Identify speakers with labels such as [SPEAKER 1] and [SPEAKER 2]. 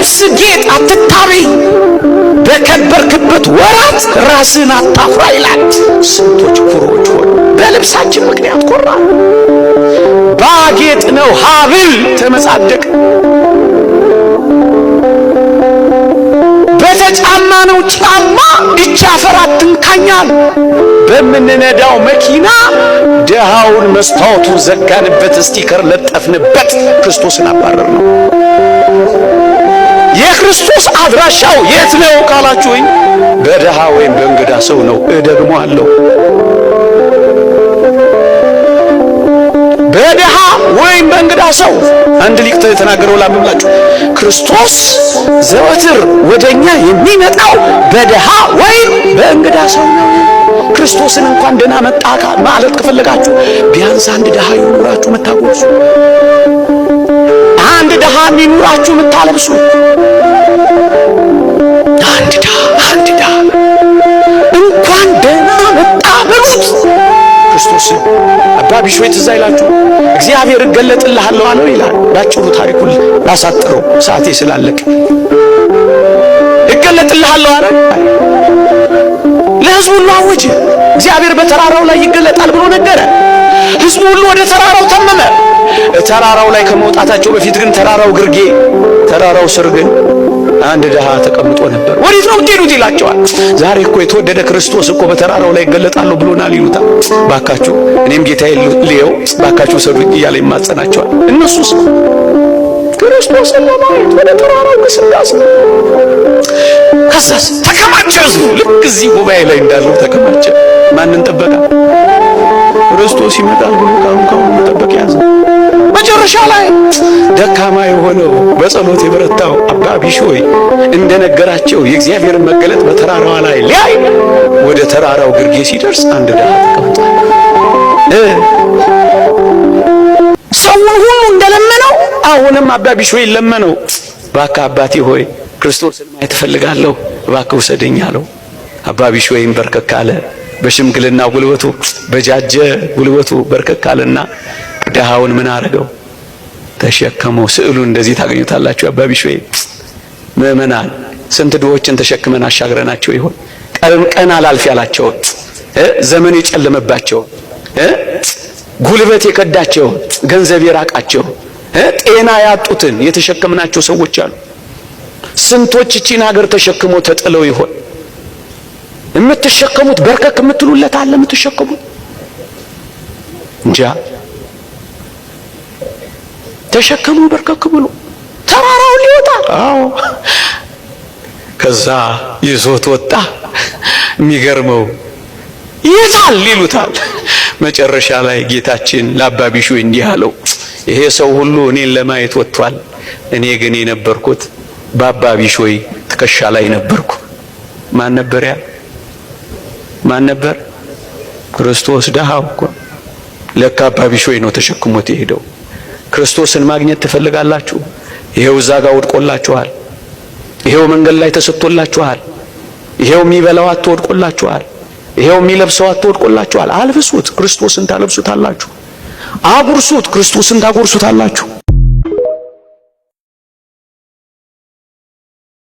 [SPEAKER 1] በልብስ ጌጥ አትታበይ፣ በከበርክበት ወራት ራስን አታፍራ ይላል። ስንቶች ኩሮዎች ሆኑ በልብሳችን ምክንያት ኮራ። ባጌጥ ነው ሀብል ተመጻደቅ፣ በተጫማ ነው ጫማ እጅ አፈር አትንካኛል። በምንነዳው መኪና ድሃውን መስታወቱን ዘጋንበት፣ ስቲከር ለጠፍንበት፣ ክርስቶስን አባረር ነው። የክርስቶስ አድራሻው የት ነው ካላችሁኝ፣ በድሃ ወይም በእንግዳ ሰው ነው። ደግሞ አለው በድሃ ወይም በእንግዳ ሰው። አንድ ሊቅ የተናገረው ላምምላችሁ፣ ክርስቶስ ዘወትር ወደኛ የሚመጣው በድሃ ወይም በእንግዳ ሰው ነው። ክርስቶስን እንኳን ደህና መጣ ማለት ከፈለጋችሁ ቢያንስ አንድ ድሃ ይኑራችሁ መታጎሱ፣ አንድ ድሃ ይኑራችሁ መታለብሱ፣ አንድ ድሃ እንኳን ደህና መጣ በሉት ክርስቶስን። አባ ቢሾይ ትዝ ይላችሁ እግዚአብሔር እገለጥልሃለሁ አለው ይላል። ባጭሩ ታሪኩን ላሳጥረው ሰዓቴ ስላለቀ፣ እገለጥልሃለሁ አለ ለሕዝቡ ሁሉ አወጀ። እግዚአብሔር በተራራው ላይ ይገለጣል ብሎ ነገረ። ሕዝቡ ሁሉ ወደ ተራራው ተመመ። ተራራው ላይ ከመውጣታቸው በፊት ግን ተራራው ስር ግን አንድ ድሃ ተቀምጦ ነበር። ወዴት ነው የምትሄዱት ይላቸዋል። ዛሬ እኮ የተወደደ ክርስቶስ እኮ በተራራው ላይ ይገለጣለሁ ብሎናል ይሉታል። ባካችሁ እኔም ጌታዬ ልየው ባካችሁ ሰዱኝ እያለ ይማጸናቸዋል። እነሱስ ክርስቶስን ለማየት ወደ ተራራው ግስጋሴ። ከዛስ ተከማቸ ሕዝቡ። ልክ እዚህ ጉባኤ ላይ እንዳለው ተከማቸ። ማንን ጠበቃ? ክርስቶስ ይመጣል ብሎ ካሁን መጠበቅ ያዘ። መጨረሻ ላይ ደካማ የሆነው በጸሎት የበረታው አባ ቢሾይ እንደነገራቸው የእግዚአብሔርን መገለጥ በተራራዋ ላይ ሊያይ ወደ ተራራው ግርጌ ሲደርስ አንድ ድሃ ተቀምጧል። ሰውን ሁሉ እንደለመነው አሁንም አባ ቢሾይ ለመነው። እባክህ አባቴ ሆይ ክርስቶስን ማየት እፈልጋለሁ፣ እባክህ ውሰደኝ አለው። አባ ቢሾይም በርከክ አለ። በሽምግልና ጉልበቱ በጃጀ ጉልበቱ በርከክ አለና ድሃውን ምን አረገው? ተሸከመው። ስዕሉን እንደዚህ ታገኙታላችሁ። አባ ቢሾይ ምእመናን ስንት ድሆችን ተሸክመን አሻግረናቸው ይሆን? ቀን አላልፍ ያላቸው፣ ዘመን የጨለመባቸው፣ ጉልበት የከዳቸው፣ ገንዘብ የራቃቸው፣ ጤና ያጡትን የተሸከምናቸው ሰዎች አሉ። ስንቶች እቺን ሀገር ተሸክሞ ተጥለው ይሆን? የምትሸከሙት በርከክ የምትሉለት አለ የምትሸከሙት እንጃ። ተሸከሙ በርከክ ብሎ ተራራውን ሊወጣ። አዎ ከዛ ይዞት ወጣ። የሚገርመው ይታል ይሉታል። መጨረሻ ላይ ጌታችን ለአባ ቢሾይ እንዲህ አለው፣ ይሄ ሰው ሁሉ እኔን ለማየት ወጥቷል፣ እኔ ግን የነበርኩት በአባ ቢሾይ ትከሻ ላይ ነበርኩ። ማን ነበር ያ? ማን ነበር? ክርስቶስ። ድሃው እኮ ለካ አባ ቢሾይ ነው ተሸክሞት የሄደው። ክርስቶስን ማግኘት ትፈልጋላችሁ? ይሄው እዛ ጋር ወድቆላችኋል። ይሄው መንገድ ላይ ተሰጥቶላችኋል። ይሄው የሚበላው አትወድቆላችኋል። ይሄው የሚለብሰው አትወድቆላችኋል። አልብሱት፣ ክርስቶስን ታለብሱታላችሁ። አጉርሱት፣ ክርስቶስን ታጎርሱታላችሁ።